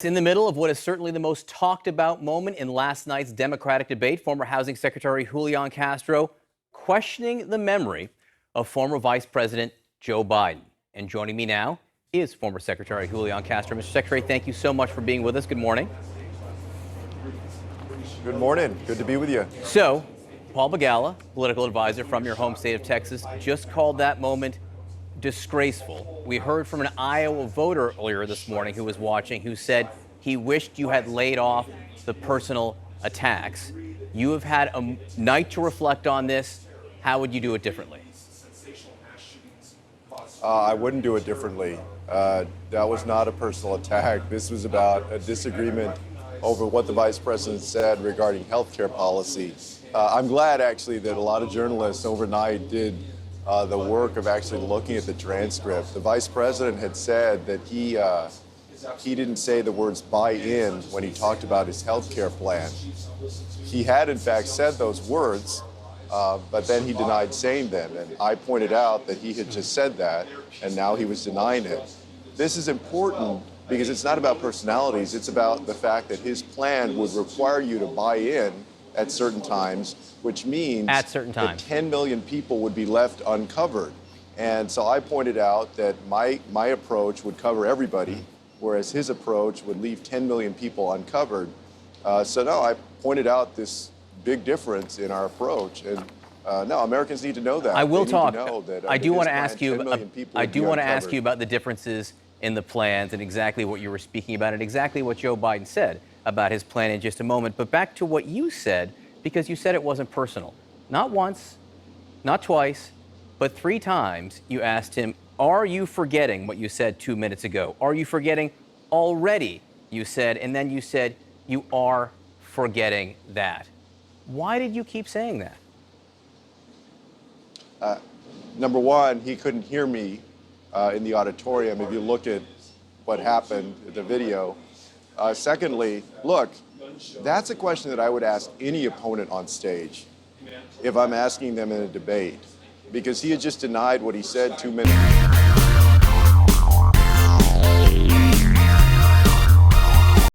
In the middle of what is certainly the most talked about moment in last night's Democratic debate, former Housing Secretary Julián Castro questioning the memory of former Vice President Joe Biden. And joining me now is former Secretary Julián Castro. Mr. Secretary, thank you so much for being with us. Good morning. Good morning. Good to be with you. So, Paul Begala, political advisor from your home state of Texas, just called that moment disgraceful. We heard from an Iowa voter earlier this morning who was watching, who said he wished you had laid off the personal attacks. You have had a night to reflect on this. How would you do it differently? I wouldn't do it differently. That was not a personal attack. This was about a disagreement over what the vice president said regarding health care policy. I'm glad, actually, that a lot of journalists overnight did the work of actually looking at the transcript. The vice president had said that he didn't say the words "buy in" when he talked about his health care plan. He had, in fact, said those words, but then he denied saying them. And I pointed out that he had just said that, and now he was denying it. This is important because it's not about personalities. It's about the fact that his plan would require you to buy in at certain times, which means at certain times that 10 million people would be left uncovered. And so I pointed out that my approach would cover everybody, whereas his approach would leave 10 million people uncovered. So no, I pointed out this big difference in our approach. And no, Americans need to know that. I will talk. I do want to ask you. I do want to ask you about the differences in the plans and exactly what you were speaking about and exactly what Joe Biden said about his plan in just a moment. But back to what you said, because you said it wasn't personal. Not once, not twice, but 3 times you asked him, are you forgetting what you said 2 minutes ago? Are you forgetting already, you said, and then you said you are forgetting that. Why did you keep saying that? Number one, he couldn't hear me in the auditorium if you look at what happened in the video. Secondly, look, that's a question that I would ask any opponent on stage if I'm asking them in a debate, because he had just denied what he said 2 minutes ago.